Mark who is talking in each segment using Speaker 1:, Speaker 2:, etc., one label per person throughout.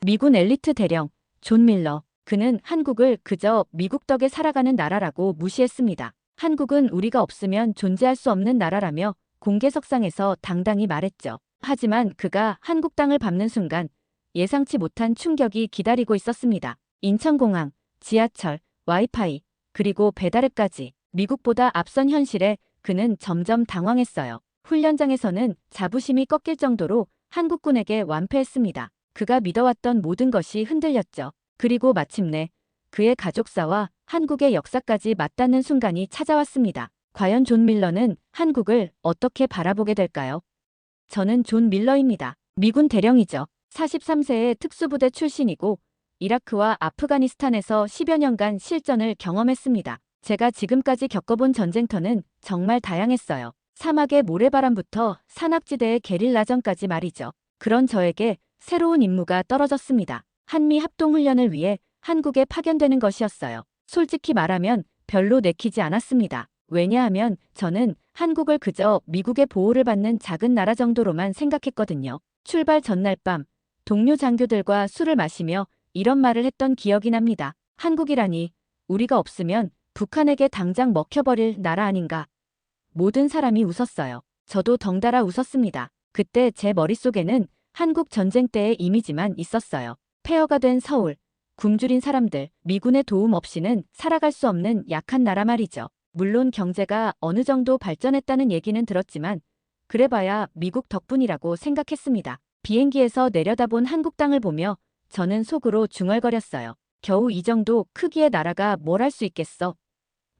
Speaker 1: 미군 엘리트 대령 존 밀러. 그는 한국을 그저 미국 덕에 살아가는 나라라고 무시했습니다. 한국은 우리가 없으면 존재할 수 없는 나라라며 공개석상에서 당당히 말했죠. 하지만 그가 한국 땅을 밟는 순간 예상치 못한 충격이 기다리고 있었습니다. 인천공항, 지하철, 와이파이, 그리고 배달앱까지 미국보다 앞선 현실에 그는 점점 당황했어요. 훈련장에서는 자부심이 꺾일 정도로 한국군에게 완패했습니다. 그가 믿어왔던 모든 것이 흔들렸죠. 그리고 마침내 그의 가족사와 한국의 역사까지 맞닿는 순간이 찾아왔습니다. 과연 존 밀러는 한국을 어떻게 바라보게 될까요? 저는 존 밀러입니다. 미군 대령이죠. 43세의 특수부대 출신이고 이라크와 아프가니스탄에서 10여 년간 실전을 경험했습니다. 제가 지금까지 겪어본 전쟁터는 정말 다양했어요. 사막의 모래바람부터 산악지대의 게릴라전까지 말이죠. 그런 저에게 새로운 임무가 떨어졌습니다. 한미 합동훈련을 위해 한국에 파견되는 것이었어요. 솔직히 말하면 별로 내키지 않았습니다. 왜냐하면 저는 한국을 그저 미국의 보호를 받는 작은 나라 정도로만 생각했거든요. 출발 전날 밤 동료 장교들과 술을 마시며 이런 말을 했던 기억이 납니다. 한국이라니 우리가 없으면 북한에게 당장 먹혀버릴 나라 아닌가. 모든 사람이 웃었어요. 저도 덩달아 웃었습니다. 그때 제 머릿속에는 한국 전쟁 때의 이미지만 있었어요. 폐허가 된 서울, 굶주린 사람들, 미군의 도움 없이는 살아갈 수 없는 약한 나라 말이죠. 물론 경제가 어느 정도 발전했다는 얘기는 들었지만 그래봐야 미국 덕분이라고 생각했습니다. 비행기에서 내려다본 한국 땅을 보며 저는 속으로 중얼거렸어요. 겨우 이 정도 크기의 나라가 뭘 할 수 있겠어.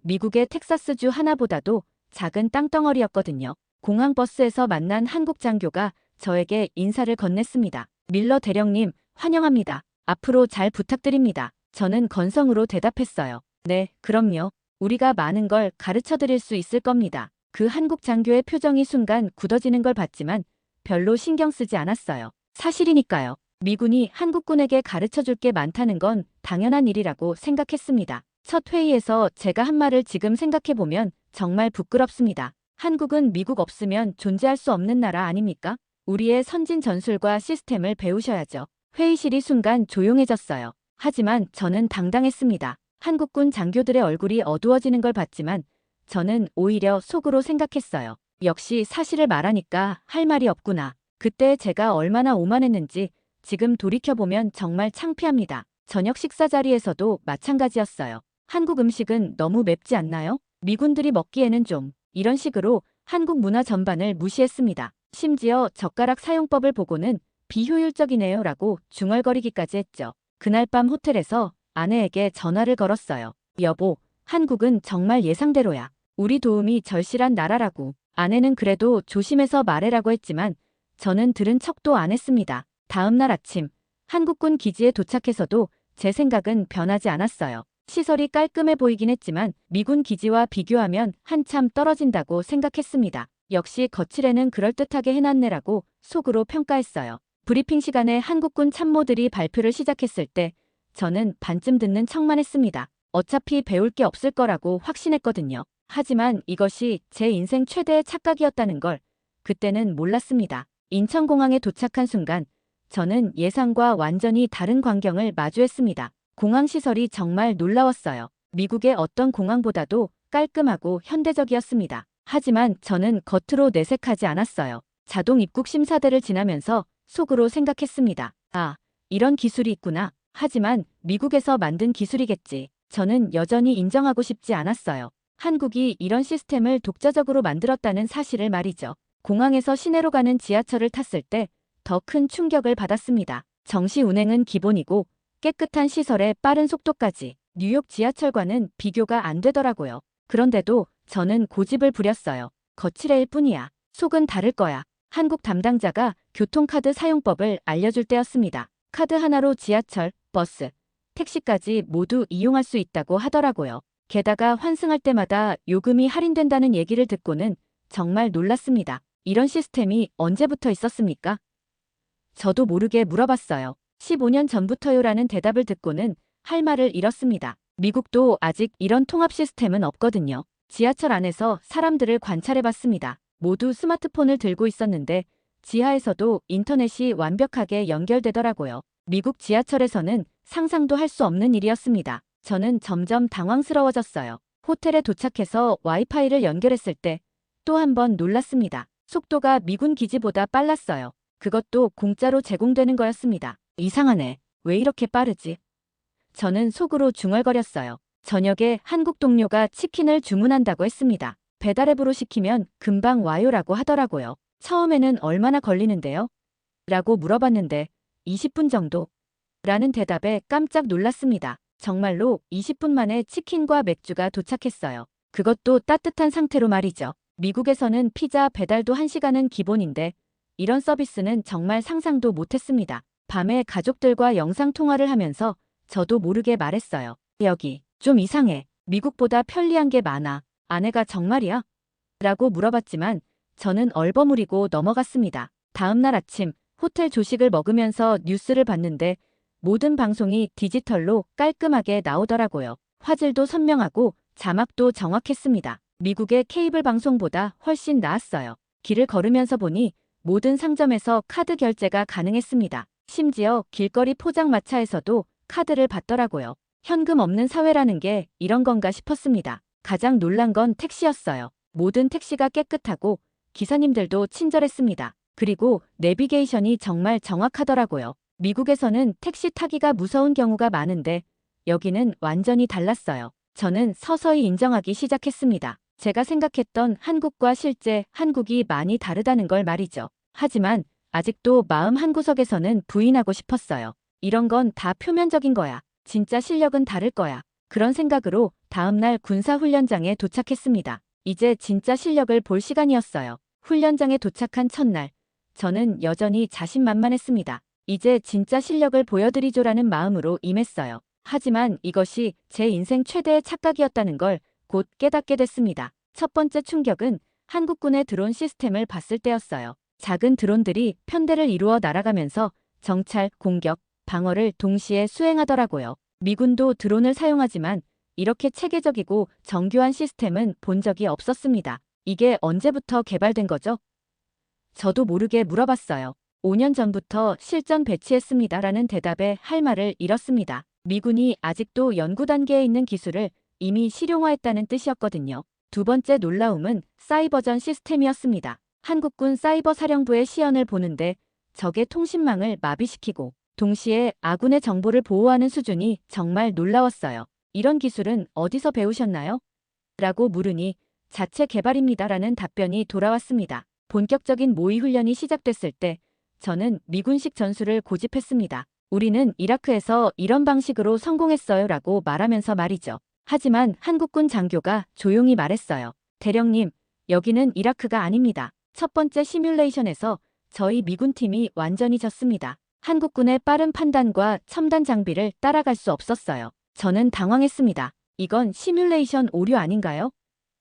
Speaker 1: 미국의 텍사스주 하나보다도 작은 땅덩어리였거든요. 공항버스에서 만난 한국 장교가 저에게 인사를 건넸습니다. 밀러 대령님, 환영합니다. 앞으로 잘 부탁드립니다. 저는 건성으로 대답했어요. 네, 그럼요. 우리가 많은 걸 가르쳐 드릴 수 있을 겁니다. 그 한국 장교의 표정이 순간 굳어지는 걸 봤지만 별로 신경 쓰지 않았어요. 사실이니까요. 미군이 한국군에게 가르쳐 줄 게 많다는 건 당연한 일이라고 생각했습니다. 첫 회의에서 제가 한 말을 지금 생각해보면 정말 부끄럽습니다. 한국은 미국 없으면 존재할 수 없는 나라 아닙니까? 우리의 선진 전술과 시스템을 배우셔야죠. 회의실이 순간 조용해졌어요. 하지만 저는 당당했습니다. 한국군 장교들의 얼굴이 어두워지는 걸 봤지만 저는 오히려 속으로 생각했어요. 역시 사실을 말하니까 할 말이 없구나. 그때 제가 얼마나 오만했는지 지금 돌이켜보면 정말 창피합니다. 저녁 식사 자리에서도 마찬가지였어요. 한국 음식은 너무 맵지 않나요? 미군들이 먹기에는 좀. 이런 식으로 한국 문화 전반을 무시했습니다. 심지어 젓가락 사용법을 보고는 비효율적이네요 라고 중얼거리기까지 했죠. 그날 밤 호텔에서 아내에게 전화를 걸었어요. 여보, 한국은 정말 예상대로야. 우리 도움이 절실한 나라라고. 아내는 그래도 조심해서 말해라고 했지만 저는 들은 척도 안 했습니다. 다음 날 아침 한국군 기지에 도착해서도 제 생각은 변하지 않았어요. 시설이 깔끔해 보이긴 했지만 미군 기지와 비교하면 한참 떨어진다고 생각했습니다. 역시 거칠에는 그럴듯하게 해놨네라고 속으로 평가했어요. 브리핑 시간에 한국군 참모들이 발표를 시작했을 때 저는 반쯤 듣는 척만 했습니다. 어차피 배울 게 없을 거라고 확신했거든요. 하지만 이것이 제 인생 최대의 착각이었다는 걸 그때는 몰랐습니다. 인천공항에 도착한 순간 저는 예상과 완전히 다른 광경을 마주했습니다. 공항 시설이 정말 놀라웠어요. 미국의 어떤 공항보다도 깔끔하고 현대적이었습니다. 하지만 저는 겉으로 내색하지 않았어요. 자동 입국 심사대를 지나면서 속으로 생각했습니다. 아, 이런 기술이 있구나. 하지만 미국에서 만든 기술이겠지. 저는 여전히 인정하고 싶지 않았어요. 한국이 이런 시스템을 독자적으로 만들었다는 사실을 말이죠. 공항에서 시내로 가는 지하철을 탔을 때 더 큰 충격을 받았습니다. 정시 운행은 기본이고 깨끗한 시설에 빠른 속도까지 뉴욕 지하철과는 비교가 안 되더라고요. 그런데도 저는 고집을 부렸어요. 거칠해일 뿐이야. 속은 다를 거야. 한국 담당자가 교통카드 사용법을 알려줄 때였습니다. 카드 하나로 지하철, 버스, 택시까지 모두 이용할 수 있다고 하더라고요. 게다가 환승할 때마다 요금이 할인된다는 얘기를 듣고는 정말 놀랐습니다. 이런 시스템이 언제부터 있었습니까? 저도 모르게 물어봤어요. 15년 전부터요라는 대답을 듣고는 할 말을 잃었습니다. 미국도 아직 이런 통합 시스템은 없거든요. 지하철 안에서 사람들을 관찰해봤습니다. 모두 스마트폰을 들고 있었는데 지하에서도 인터넷이 완벽하게 연결되더라고요. 미국 지하철에서는 상상도 할 수 없는 일이었습니다. 저는 점점 당황스러워졌어요. 호텔에 도착해서 와이파이를 연결했을 때 또 한 번 놀랐습니다. 속도가 미군 기지보다 빨랐어요. 그것도 공짜로 제공되는 거였습니다. 이상하네. 왜 이렇게 빠르지? 저는 속으로 중얼거렸어요. 저녁에 한국 동료가 치킨을 주문한다고 했습니다. 배달앱으로 시키면 금방 와요라고 하더라고요. 처음에는 얼마나 걸리는데요? 라고 물어봤는데 20분 정도? 라는 대답에 깜짝 놀랐습니다. 정말로 20분 만에 치킨과 맥주가 도착했어요. 그것도 따뜻한 상태로 말이죠. 미국에서는 피자 배달도 1시간은 기본인데 이런 서비스는 정말 상상도 못했습니다. 밤에 가족들과 영상통화를 하면서 저도 모르게 말했어요. 여기 좀 이상해. 미국보다 편리한 게 많아. 아내가 정말이야? 라고 물어봤지만 저는 얼버무리고 넘어갔습니다. 다음 날 아침 호텔 조식을 먹으면서 뉴스를 봤는데 모든 방송이 디지털로 깔끔하게 나오더라고요. 화질도 선명하고 자막도 정확했습니다. 미국의 케이블 방송보다 훨씬 나았어요. 길을 걸으면서 보니 모든 상점에서 카드 결제가 가능했습니다. 심지어 길거리 포장마차에서도 카드를 받더라고요. 현금 없는 사회라는 게 이런 건가 싶었습니다. 가장 놀란 건 택시였어요. 모든 택시가 깨끗하고 기사님들도 친절했습니다. 그리고 내비게이션이 정말 정확하더라고요. 미국에서는 택시 타기가 무서운 경우가 많은데 여기는 완전히 달랐어요. 저는 서서히 인정하기 시작했습니다. 제가 생각했던 한국과 실제 한국이 많이 다르다는 걸 말이죠. 하지만 아직도 마음 한구석에서는 부인하고 싶었어요. 이런 건 다 표면적인 거야. 진짜 실력은 다를 거야. 그런 생각으로 다음날 군사훈련장에 도착했습니다. 이제 진짜 실력을 볼 시간이었어요. 훈련장에 도착한 첫날, 저는 여전히 자신만만했습니다. 이제 진짜 실력을 보여드리죠라는 마음으로 임했어요. 하지만 이것이 제 인생 최대의 착각이었다는 걸 곧 깨닫게 됐습니다. 첫 번째 충격은 한국군의 드론 시스템을 봤을 때였어요. 작은 드론들이 편대를 이루어 날아가면서 정찰, 공격, 방어를 동시에 수행하더라고요. 미군도 드론을 사용하지만 이렇게 체계적이고 정교한 시스템은 본 적이 없었습니다. 이게 언제부터 개발된 거죠? 저도 모르게 물어봤어요. 5년 전부터 실전 배치했습니다라는 대답에 할 말을 잃었습니다. 미군이 아직도 연구 단계에 있는 기술을 이미 실용화했다는 뜻이었거든요. 두 번째 놀라움은 사이버전 시스템이었습니다. 한국군 사이버 사령부의 시연을 보는데 적의 통신망을 마비시키고 동시에 아군의 정보를 보호하는 수준이 정말 놀라웠어요. 이런 기술은 어디서 배우셨나요? 라고 물으니 자체 개발입니다라는 답변이 돌아왔습니다. 본격적인 모의 훈련이 시작됐을 때 저는 미군식 전술을 고집했습니다. 우리는 이라크에서 이런 방식으로 성공했어요 라고 말하면서 말이죠. 하지만 한국군 장교가 조용히 말했어요. 대령님, 여기는 이라크가 아닙니다. 첫 번째 시뮬레이션에서 저희 미군팀이 완전히 졌습니다. 한국군의 빠른 판단과 첨단 장비를 따라갈 수 없었어요. 저는 당황했습니다. 이건 시뮬레이션 오류 아닌가요?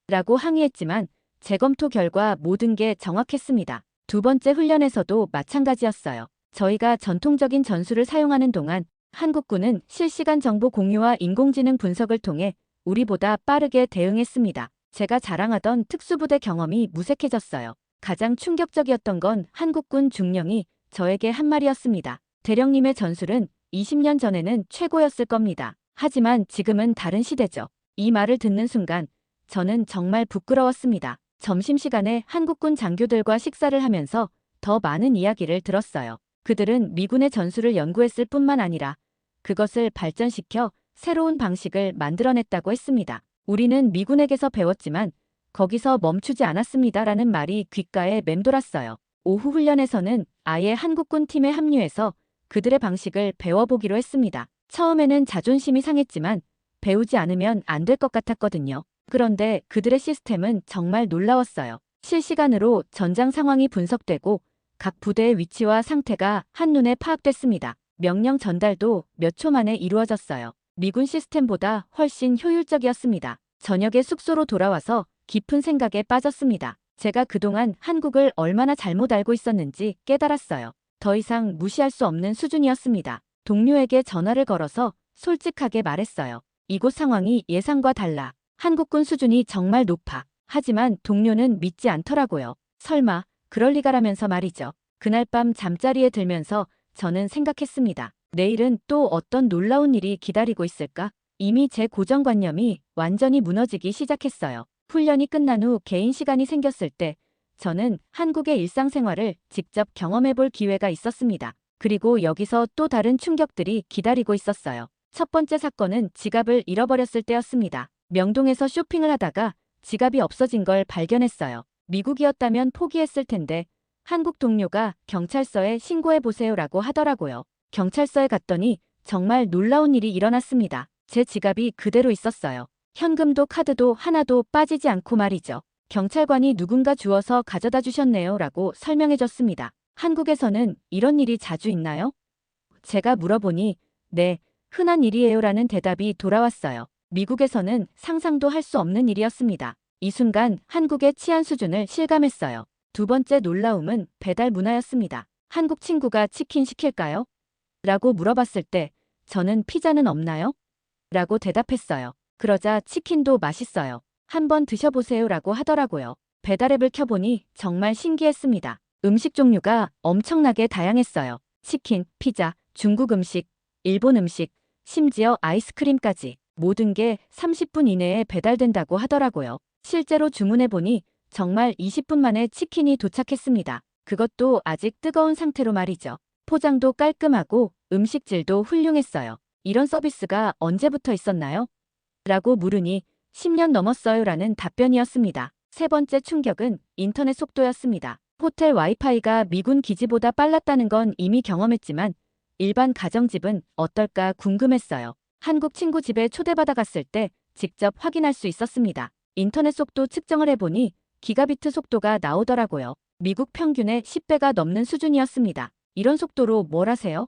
Speaker 1: 라고 항의했지만 재검토 결과 모든 게 정확했습니다. 두 번째 훈련에서도 마찬가지였어요. 저희가 전통적인 전술을 사용하는 동안 한국군은 실시간 정보 공유와 인공지능 분석을 통해 우리보다 빠르게 대응했습니다. 제가 자랑하던 특수부대 경험이 무색해졌어요. 가장 충격적이었던 건 한국군 중령이 저에게 한 말이었습니다. 대령님의 전술은 20년 전에는 최고였을 겁니다. 하지만 지금은 다른 시대죠. 이 말을 듣는 순간 저는 정말 부끄러웠습니다. 점심시간에 한국군 장교들과 식사를 하면서 더 많은 이야기를 들었어요. 그들은 미군의 전술을 연구했을 뿐만 아니라 그것을 발전시켜 새로운 방식을 만들어냈다고 했습니다. 우리는 미군에게서 배웠지만 거기서 멈추지 않았습니다라는 말이 귓가에 맴돌았어요. 오후 훈련에서는 아예 한국군 팀에 합류해서 그들의 방식을 배워보기로 했습니다. 처음에는 자존심이 상했지만 배우지 않으면 안 될 것 같았거든요. 그런데 그들의 시스템은 정말 놀라웠어요. 실시간으로 전장 상황이 분석되고 각 부대의 위치와 상태가 한눈에 파악됐습니다. 명령 전달도 몇 초 만에 이루어졌어요. 미군 시스템보다 훨씬 효율적이었습니다. 저녁에 숙소로 돌아와서 깊은 생각에 빠졌습니다. 제가 그동안 한국을 얼마나 잘못 알고 있었는지 깨달았어요. 더 이상 무시할 수 없는 수준이었습니다. 동료에게 전화를 걸어서 솔직하게 말했어요. 이곳 상황이 예상과 달라. 한국군 수준이 정말 높아. 하지만 동료는 믿지 않더라고요. 설마 그럴 리가라면서 말이죠. 그날 밤 잠자리에 들면서 저는 생각했습니다. 내일은 또 어떤 놀라운 일이 기다리고 있을까? 이미 제 고정관념이 완전히 무너지기 시작했어요. 훈련이 끝난 후 개인 시간이 생겼을 때 저는 한국의 일상생활을 직접 경험해볼 기회가 있었습니다. 그리고 여기서 또 다른 충격들이 기다리고 있었어요. 첫 번째 사건은 지갑을 잃어버렸을 때였습니다. 명동에서 쇼핑을 하다가 지갑이 없어진 걸 발견했어요. 미국이었다면 포기했을 텐데 한국 동료가 경찰서에 신고해보세요라고 하더라고요. 경찰서에 갔더니 정말 놀라운 일이 일어났습니다. 제 지갑이 그대로 있었어요. 현금도 카드도 하나도 빠지지 않고 말이죠. 경찰관이 누군가 주워서 가져다 주셨네요 라고 설명해줬습니다. 한국에서는 이런 일이 자주 있나요? 제가 물어보니 네, 흔한 일이에요 라는 대답이 돌아왔어요. 미국에서는 상상도 할 수 없는 일이었습니다. 이 순간 한국의 치안 수준을 실감했어요. 두 번째 놀라움은 배달 문화였습니다. 한국 친구가 치킨 시킬까요? 라고 물어봤을 때 저는 피자는 없나요? 라고 대답했어요. 그러자 치킨도 맛있어요. 한번 드셔보세요 라고 하더라고요. 배달앱을 켜보니 정말 신기했습니다. 음식 종류가 엄청나게 다양했어요. 치킨, 피자, 중국 음식, 일본 음식, 심지어 아이스크림까지 모든 게 30분 이내에 배달된다고 하더라고요. 실제로 주문해보니 정말 20분 만에 치킨이 도착했습니다. 그것도 아직 뜨거운 상태로 말이죠. 포장도 깔끔하고 음식질도 훌륭했어요. 이런 서비스가 언제부터 있었나요? 라고 물으니 10년 넘었어요 라는 답변이었습니다. 세 번째 충격은 인터넷 속도였습니다. 호텔 와이파이가 미군 기지보다 빨랐다는 건 이미 경험했지만 일반 가정집은 어떨까 궁금했어요. 한국 친구 집에 초대받아 갔을 때 직접 확인할 수 있었습니다. 인터넷 속도 측정을 해보니 기가비트 속도가 나오더라고요. 미국 평균의 10배가 넘는 수준이었습니다. 이런 속도로 뭘 하세요?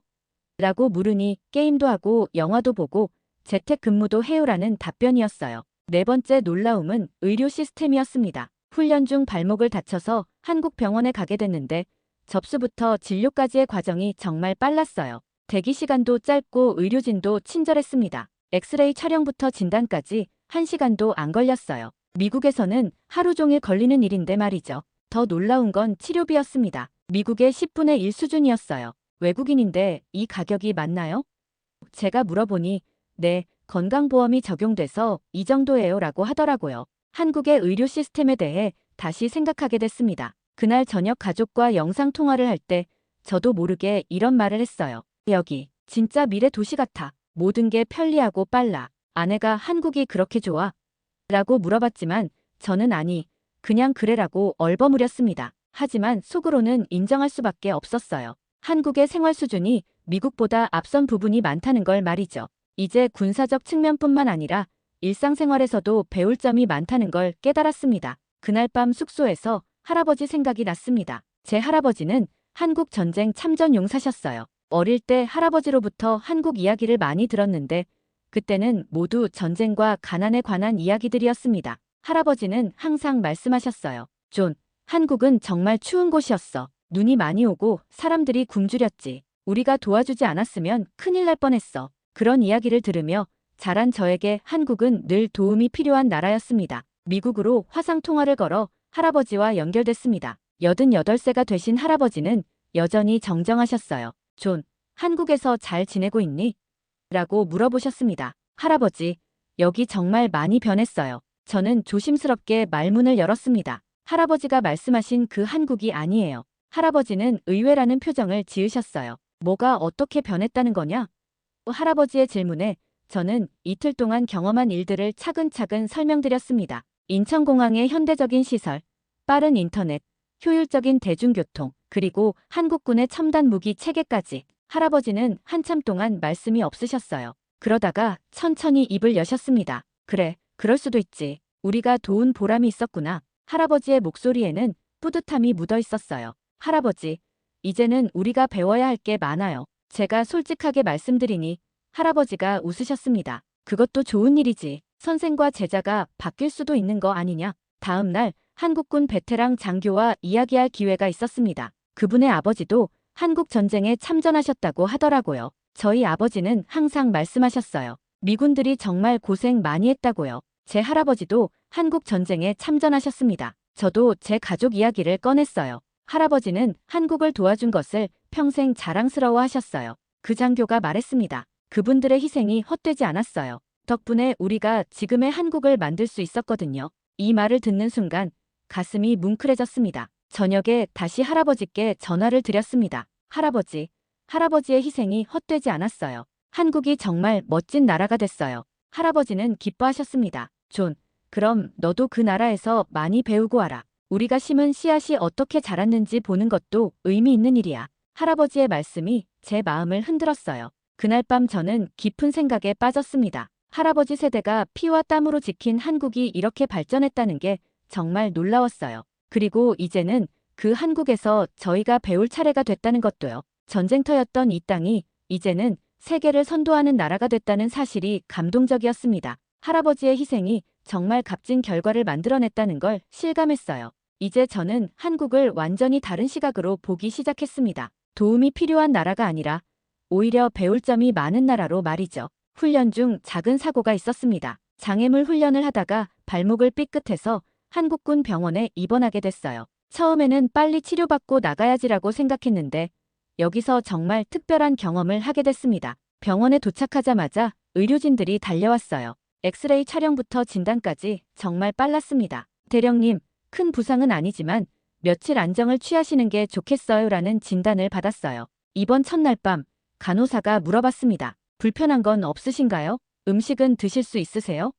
Speaker 1: 라고 물으니 게임도 하고 영화도 보고 재택근무도 해요라는 답변이었어요. 네 번째 놀라움은 의료 시스템이었습니다. 훈련 중 발목을 다쳐서 한국 병원에 가게 됐는데 접수부터 진료까지의 과정이 정말 빨랐어요. 대기 시간도 짧고 의료진도 친절했습니다. 엑스레이 촬영부터 진단까지 1시간도 안 걸렸어요. 미국에서는 하루 종일 걸리는 일인데 말이죠. 더 놀라운 건 치료비였습니다. 미국의 10분의 1 수준이었어요. 외국인인데 이 가격이 맞나요? 제가 물어보니 네, 건강보험이 적용돼서 이 정도예요 라고 하더라고요. 한국의 의료 시스템에 대해 다시 생각하게 됐습니다. 그날 저녁 가족과 영상통화를 할 때 저도 모르게 이런 말을 했어요. 여기 진짜 미래 도시 같아. 모든 게 편리하고 빨라. 아내가 한국이 그렇게 좋아? 라고 물어봤지만 저는 아니, 그냥 그래라고 얼버무렸습니다. 하지만 속으로는 인정할 수밖에 없었어요. 한국의 생활 수준이 미국보다 앞선 부분이 많다는 걸 말이죠. 이제 군사적 측면뿐만 아니라 일상생활에서도 배울 점이 많다는 걸 깨달았습니다. 그날 밤 숙소에서 할아버지 생각이 났습니다. 제 할아버지는 한국 전쟁 참전 용사셨어요. 어릴 때 할아버지로부터 한국 이야기를 많이 들었는데 그때는 모두 전쟁과 가난에 관한 이야기들이었습니다. 할아버지는 항상 말씀하셨어요. 존, 한국은 정말 추운 곳이었어. 눈이 많이 오고 사람들이 굶주렸지. 우리가 도와주지 않았으면 큰일 날 뻔했어. 그런 이야기를 들으며 자란 저에게 한국은 늘 도움이 필요한 나라였습니다. 미국으로 화상통화를 걸어 할아버지와 연결됐습니다. 88세가 되신 할아버지는 여전히 정정하셨어요. 존, 한국에서 잘 지내고 있니? 라고 물어보셨습니다. 할아버지, 여기 정말 많이 변했어요. 저는 조심스럽게 말문을 열었습니다. 할아버지가 말씀하신 그 한국이 아니에요. 할아버지는 의외라는 표정을 지으셨어요. 뭐가 어떻게 변했다는 거냐? 할아버지의 질문에 저는 이틀 동안 경험한 일들을 차근차근 설명드렸습니다. 인천공항의 현대적인 시설, 빠른 인터넷, 효율적인 대중교통, 그리고 한국군의 첨단 무기 체계까지. 할아버지는 한참 동안 말씀이 없으셨어요. 그러다가 천천히 입을 여셨습니다. 그래, 그럴 수도 있지. 우리가 도운 보람이 있었구나. 할아버지의 목소리에는 뿌듯함이 묻어 있었어요. 할아버지, 이제는 우리가 배워야 할 게 많아요. 제가 솔직하게 말씀드리니 할아버지가 웃으셨습니다. 그것도 좋은 일이지. 선생과 제자가 바뀔 수도 있는 거 아니냐. 다음 날 한국군 베테랑 장교와 이야기할 기회가 있었습니다. 그분의 아버지도 한국 전쟁에 참전하셨다고 하더라고요. 저희 아버지는 항상 말씀하셨어요. 미군들이 정말 고생 많이 했다고요. 제 할아버지도 한국 전쟁에 참전하셨습니다. 저도 제 가족 이야기를 꺼냈어요. 할아버지는 한국을 도와준 것을 평생 자랑스러워 하셨어요. 그 장교가 말했습니다. 그분들의 희생이 헛되지 않았어요. 덕분에 우리가 지금의 한국을 만들 수 있었거든요. 이 말을 듣는 순간 가슴이 뭉클해졌습니다. 저녁에 다시 할아버지께 전화를 드렸습니다. 할아버지, 할아버지의 희생이 헛되지 않았어요. 한국이 정말 멋진 나라가 됐어요. 할아버지는 기뻐하셨습니다. 존, 그럼 너도 그 나라에서 많이 배우고 와라. 우리가 심은 씨앗이 어떻게 자랐는지 보는 것도 의미 있는 일이야. 할아버지의 말씀이 제 마음을 흔들었어요. 그날 밤 저는 깊은 생각에 빠졌습니다. 할아버지 세대가 피와 땀으로 지킨 한국이 이렇게 발전했다는 게 정말 놀라웠어요. 그리고 이제는 그 한국에서 저희가 배울 차례가 됐다는 것도요. 전쟁터였던 이 땅이 이제는 세계를 선도하는 나라가 됐다는 사실이 감동적이었습니다. 할아버지의 희생이 정말 값진 결과를 만들어냈다는 걸 실감했어요. 이제 저는 한국을 완전히 다른 시각으로 보기 시작했습니다. 도움이 필요한 나라가 아니라 오히려 배울 점이 많은 나라로 말이죠. 훈련 중 작은 사고가 있었습니다. 장애물 훈련을 하다가 발목을 삐끗해서 한국군 병원에 입원하게 됐어요. 처음에는 빨리 치료받고 나가야지라고 생각했는데 여기서 정말 특별한 경험을 하게 됐습니다. 병원에 도착하자마자 의료진들이 달려왔어요. 엑스레이 촬영부터 진단까지 정말 빨랐습니다. 대령님, 큰 부상은 아니지만 며칠 안정을 취하시는 게 좋겠어요라는 진단을 받았어요. 입원 첫날 밤 간호사가 물어봤습니다. 불편한 건 없으신가요? 음식은 드실 수 있으세요?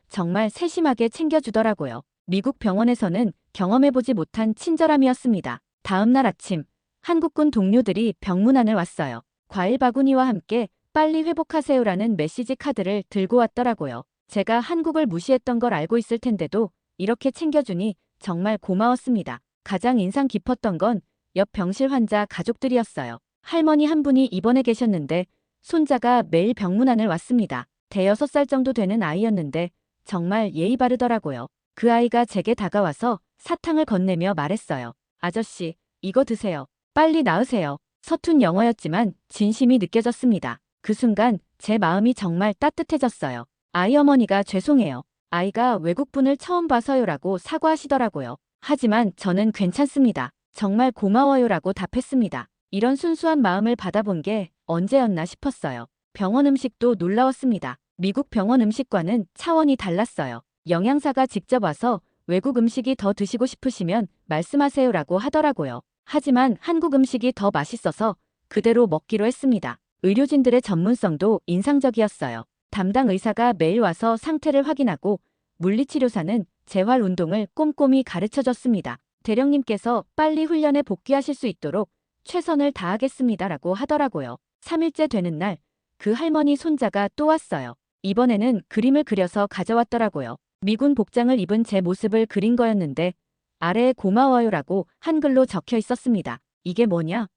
Speaker 1: 정말 세심하게 챙겨주더라고요. 미국 병원에서는 경험해보지 못한 친절함이었습니다. 다음 날 아침 한국군 동료들이 병문안을 왔어요. 과일 바구니와 함께 빨리 회복하세요라는 메시지 카드를 들고 왔더라고요. 제가 한국을 무시했던 걸 알고 있을 텐데도 이렇게 챙겨주니 정말 고마웠습니다. 가장 인상 깊었던 건 옆 병실 환자 가족들이었어요. 할머니 한 분이 입원해 계셨는데 손자가 매일 병문안을 왔습니다. 대여섯 살 정도 되는 아이였는데 정말 예의 바르더라고요. 그 아이가 제게 다가와서 사탕을 건네며 말했어요. 아저씨, 이거 드세요. 빨리 나으세요. 서툰 영어였지만 진심이 느껴졌습니다. 그 순간 제 마음이 정말 따뜻해졌어요. 아이 어머니가 죄송해요. 아이가 외국분을 처음 봐서요라고 사과하시더라고요. 하지만 저는 괜찮습니다. 정말 고마워요라고 답했습니다. 이런 순수한 마음을 받아본 게 언제였나 싶었어요. 병원 음식도 놀라웠습니다. 미국 병원 음식과는 차원이 달랐어요. 영양사가 직접 와서 외국 음식이 더 드시고 싶으시면 말씀하세요라고 하더라고요. 하지만 한국 음식이 더 맛있어서 그대로 먹기로 했습니다. 의료진들의 전문성도 인상적이었어요. 담당 의사가 매일 와서 상태를 확인하고 물리치료사는 재활 운동을 꼼꼼히 가르쳐줬습니다. 대령님께서 빨리 훈련에 복귀하실 수 있도록 최선을 다하겠습니다라고 하더라고요. 3일째 되는 날 그 할머니 손자가 또 왔어요. 이번에는 그림을 그려서 가져왔더라고요. 미군 복장을 입은 제 모습을 그린 거였는데 아래에 고마워요라고 한글로 적혀 있었습니다. 이게 뭐냐?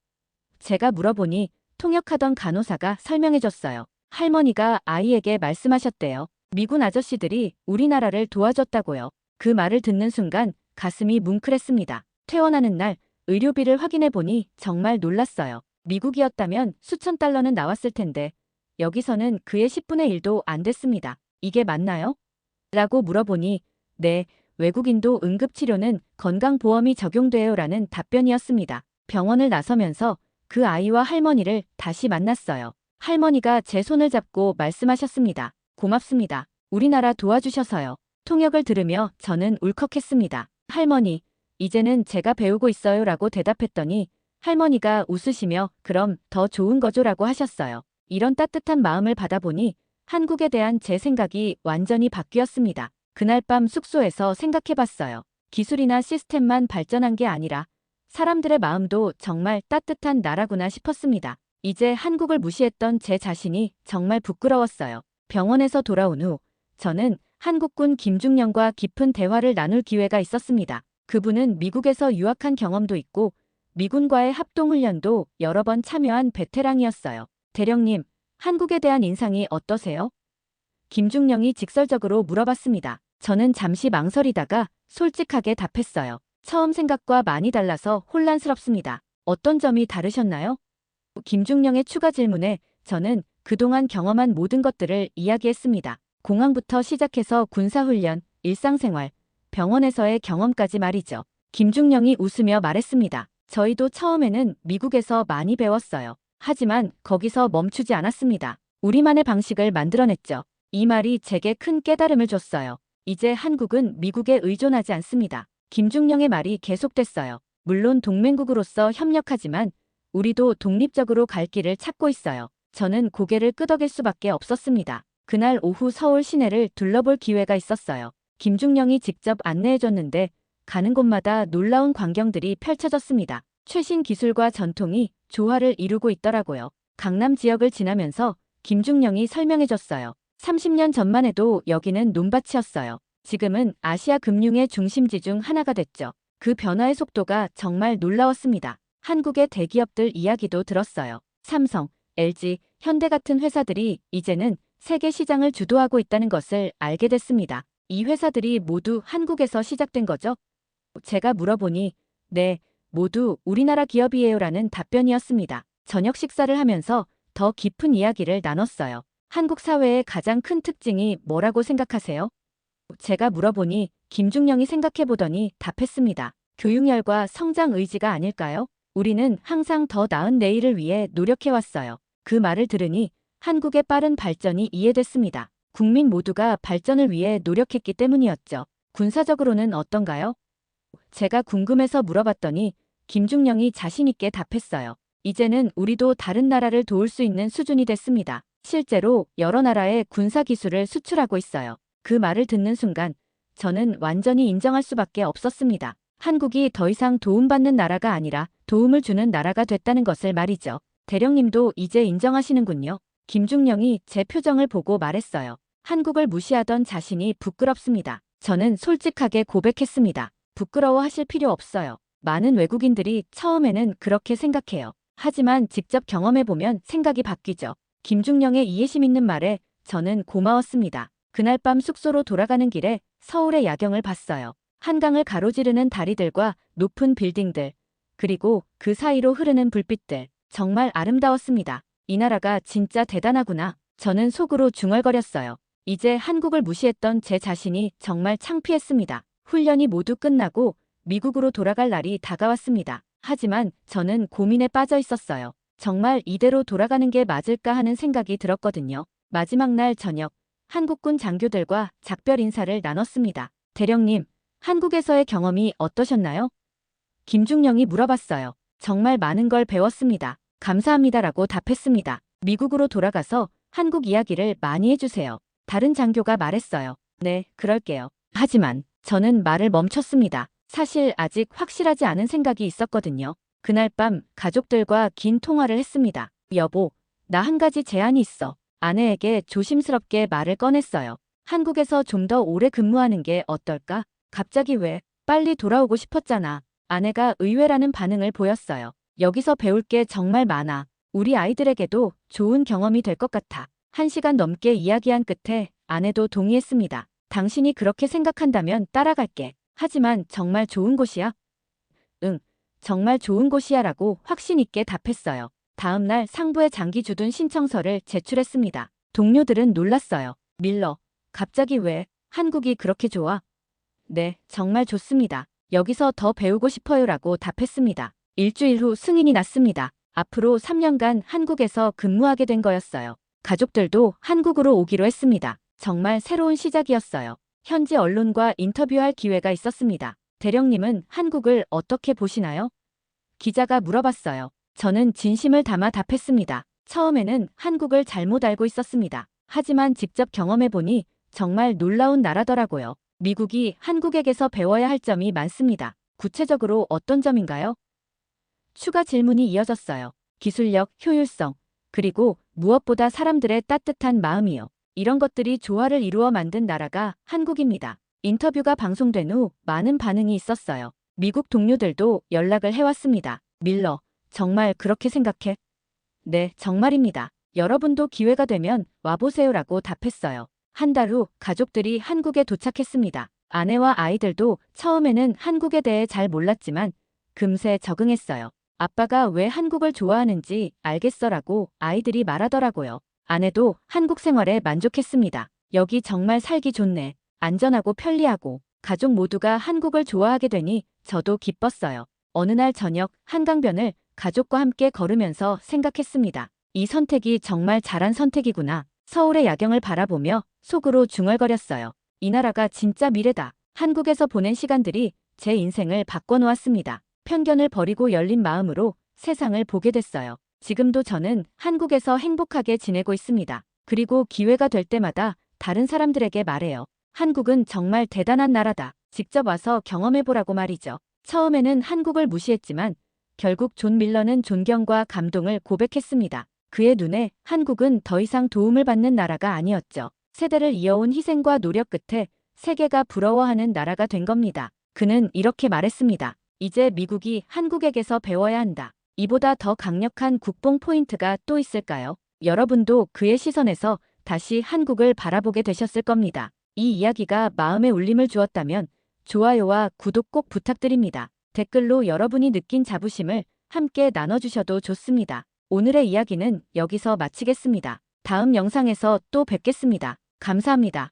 Speaker 1: 제가 물어보니 통역하던 간호사가 설명해줬어요. 할머니가 아이에게 말씀하셨대요. 미군 아저씨들이 우리나라를 도와줬다고요. 그 말을 듣는 순간 가슴이 뭉클했습니다. 퇴원하는 날 의료비를 확인해보니 정말 놀랐어요. 미국이었다면 수천 달러는 나왔을 텐데 여기서는 그의 10분의 1도 안 됐습니다. 이게 맞나요? 라고 물어보니 네, 외국인도 응급치료는 건강보험이 적용돼요라는 답변이었습니다. 병원을 나서면서 그 아이와 할머니를 다시 만났어요. 할머니가 제 손을 잡고 말씀하셨습니다. 고맙습니다. 우리나라 도와주셔서요. 통역을 들으며 저는 울컥했습니다. 할머니, 이제는 제가 배우고 있어요라고 대답했더니 할머니가 웃으시며 그럼 더 좋은 거죠라고 하셨어요. 이런 따뜻한 마음을 받아보니 한국에 대한 제 생각이 완전히 바뀌었습니다. 그날 밤 숙소에서 생각해봤어요. 기술이나 시스템만 발전한 게 아니라 사람들의 마음도 정말 따뜻한 나라구나 싶었습니다. 이제 한국을 무시했던 제 자신이 정말 부끄러웠어요. 병원에서 돌아온 후 저는 한국군 김중령과 깊은 대화를 나눌 기회가 있었습니다. 그분은 미국에서 유학한 경험도 있고 미군과의 합동훈련도 여러 번 참여한 베테랑이었어요. 대령님, 한국에 대한 인상이 어떠세요? 김중령이 직설적으로 물어봤습니다. 저는 잠시 망설이다가 솔직하게 답했어요. 처음 생각과 많이 달라서 혼란스럽습니다. 어떤 점이 다르셨나요? 김중령의 추가 질문에 저는 그동안 경험한 모든 것들을 이야기했습니다. 공항부터 시작해서 군사훈련, 일상생활, 병원에서의 경험까지 말이죠. 김중령이 웃으며 말했습니다. 저희도 처음에는 미국에서 많이 배웠어요. 하지만 거기서 멈추지 않았습니다. 우리만의 방식을 만들어냈죠. 이 말이 제게 큰 깨달음을 줬어요. 이제 한국은 미국에 의존하지 않습니다. 김중령의 말이 계속됐어요. 물론 동맹국으로서 협력하지만 우리도 독립적으로 갈 길을 찾고 있어요. 저는 고개를 끄덕일 수밖에 없었습니다. 그날 오후 서울 시내를 둘러볼 기회가 있었어요. 김중령이 직접 안내해줬는데 가는 곳마다 놀라운 광경들이 펼쳐졌습니다. 최신 기술과 전통이 조화를 이루고 있더라고요. 강남 지역을 지나면서 김중령이 설명해줬어요. 30년 전만 해도 여기는 논밭이었어요. 지금은 아시아 금융의 중심지 중 하나가 됐죠. 그 변화의 속도가 정말 놀라웠습니다. 한국의 대기업들 이야기도 들었어요. 삼성, LG, 현대 같은 회사들이 이제는 세계 시장을 주도하고 있다는 것을 알게 됐습니다. 이 회사들이 모두 한국에서 시작된 거죠? 제가 물어보니 네, 모두 우리나라 기업이에요라는 답변이었습니다. 저녁 식사를 하면서 더 깊은 이야기를 나눴어요. 한국 사회의 가장 큰 특징이 뭐라고 생각하세요? 제가 물어보니 김중령이 생각해보더니 답했습니다. 교육열과 성장 의지가 아닐까요? 우리는 항상 더 나은 내일을 위해 노력해왔어요. 그 말을 들으니 한국의 빠른 발전이 이해됐습니다. 국민 모두가 발전을 위해 노력했기 때문이었죠. 군사적으로는 어떤가요? 제가 궁금해서 물어봤더니 김중령이 자신있게 답했어요. 이제는 우리도 다른 나라를 도울 수 있는 수준이 됐습니다. 실제로 여러 나라에 군사 기술을 수출하고 있어요. 그 말을 듣는 순간 저는 완전히 인정할 수밖에 없었습니다. 한국이 더 이상 도움받는 나라가 아니라 도움을 주는 나라가 됐다는 것을 말이죠. 대령님도 이제 인정하시는군요. 김중령이 제 표정을 보고 말했어요. 한국을 무시하던 자신이 부끄럽습니다. 저는 솔직하게 고백했습니다. 부끄러워하실 필요 없어요. 많은 외국인들이 처음에는 그렇게 생각해요. 하지만 직접 경험해보면 생각이 바뀌죠. 김중령의 이해심 있는 말에 저는 고마웠습니다. 그날 밤 숙소로 돌아가는 길에 서울의 야경을 봤어요. 한강을 가로지르는 다리들과 높은 빌딩들, 그리고 그 사이로 흐르는 불빛들. 정말 아름다웠습니다. 이 나라가 진짜 대단하구나. 저는 속으로 중얼거렸어요. 이제 한국을 무시했던 제 자신이 정말 창피했습니다. 훈련이 모두 끝나고 미국으로 돌아갈 날이 다가왔습니다. 하지만 저는 고민에 빠져 있었어요. 정말 이대로 돌아가는 게 맞을까 하는 생각이 들었거든요. 마지막 날 저녁, 한국군 장교들과 작별 인사를 나눴습니다. 대령님, 한국에서의 경험이 어떠셨나요? 김중령이 물어봤어요. 정말 많은 걸 배웠습니다. 감사합니다라고 답했습니다. 미국으로 돌아가서 한국 이야기를 많이 해주세요. 다른 장교가 말했어요. 네, 그럴게요. 하지만 저는 말을 멈췄습니다. 사실 아직 확실하지 않은 생각이 있었거든요. 그날 밤 가족들과 긴 통화를 했습니다. 여보, 나 한 가지 제안이 있어. 아내에게 조심스럽게 말을 꺼냈어요. 한국에서 좀 더 오래 근무하는 게 어떨까? 갑자기 왜? 빨리 돌아오고 싶었잖아. 아내가 의외라는 반응을 보였어요. 여기서 배울 게 정말 많아. 우리 아이들에게도 좋은 경험이 될 것 같아. 1시간 넘게 이야기한 끝에 아내도 동의했습니다. 당신이 그렇게 생각한다면 따라갈게. 하지만 정말 좋은 곳이야? 응, 정말 좋은 곳이야 라고 확신 있게 답했어요. 다음 날 상부에 장기 주둔 신청서를 제출했습니다. 동료들은 놀랐어요. 밀러, 갑자기 왜? 한국이 그렇게 좋아? 네, 정말 좋습니다. 여기서 더 배우고 싶어요 라고 답했습니다. 일주일 후 승인이 났습니다. 앞으로 3년간 한국에서 근무하게 된 거였어요. 가족들도 한국으로 오기로 했습니다. 정말 새로운 시작이었어요. 현지 언론과 인터뷰할 기회가 있었습니다. 대령님은 한국을 어떻게 보시나요? 기자가 물어봤어요. 저는 진심을 담아 답했습니다. 처음에는 한국을 잘못 알고 있었습니다. 하지만 직접 경험해보니 정말 놀라운 나라더라고요. 미국이 한국에게서 배워야 할 점이 많습니다. 구체적으로 어떤 점인가요? 추가 질문이 이어졌어요. 기술력, 효율성, 그리고 무엇보다 사람들의 따뜻한 마음이요. 이런 것들이 조화를 이루어 만든 나라가 한국입니다. 인터뷰가 방송된 후 많은 반응이 있었어요. 미국 동료들도 연락을 해왔습니다. 밀러, 정말 그렇게 생각해? 네, 정말입니다. 여러분도 기회가 되면 와보세요라고 답했어요. 한 달 후 가족들이 한국에 도착했습니다. 아내와 아이들도 처음에는 한국에 대해 잘 몰랐지만 금세 적응했어요. 아빠가 왜 한국을 좋아하는지 알겠어라고 아이들이 말하더라고요. 아내도 한국 생활에 만족했습니다. 여기 정말 살기 좋네. 안전하고 편리하고. 가족 모두가 한국을 좋아하게 되니 저도 기뻤어요. 어느 날 저녁 한강변을 가족과 함께 걸으면서 생각했습니다. 이 선택이 정말 잘한 선택이구나. 서울의 야경을 바라보며 속으로 중얼거렸어요. 이 나라가 진짜 미래다. 한국에서 보낸 시간들이 제 인생을 바꿔놓았습니다. 편견을 버리고 열린 마음으로 세상을 보게 됐어요. 지금도 저는 한국에서 행복하게 지내고 있습니다. 그리고 기회가 될 때마다 다른 사람들에게 말해요. 한국은 정말 대단한 나라다. 직접 와서 경험해보라고 말이죠. 처음에는 한국을 무시했지만 결국 존 밀러는 존경과 감동을 고백했습니다. 그의 눈에 한국은 더 이상 도움을 받는 나라가 아니었죠. 세대를 이어온 희생과 노력 끝에 세계가 부러워하는 나라가 된 겁니다. 그는 이렇게 말했습니다. 이제 미국이 한국에게서 배워야 한다. 이보다 더 강력한 국뽕 포인트가 또 있을까요? 여러분도 그의 시선에서 다시 한국을 바라보게 되셨을 겁니다. 이 이야기가 마음에 울림을 주었다면 좋아요와 구독 꼭 부탁드립니다. 댓글로 여러분이 느낀 자부심을 함께 나눠주셔도 좋습니다. 오늘의 이야기는 여기서 마치겠습니다. 다음 영상에서 또 뵙겠습니다. 감사합니다.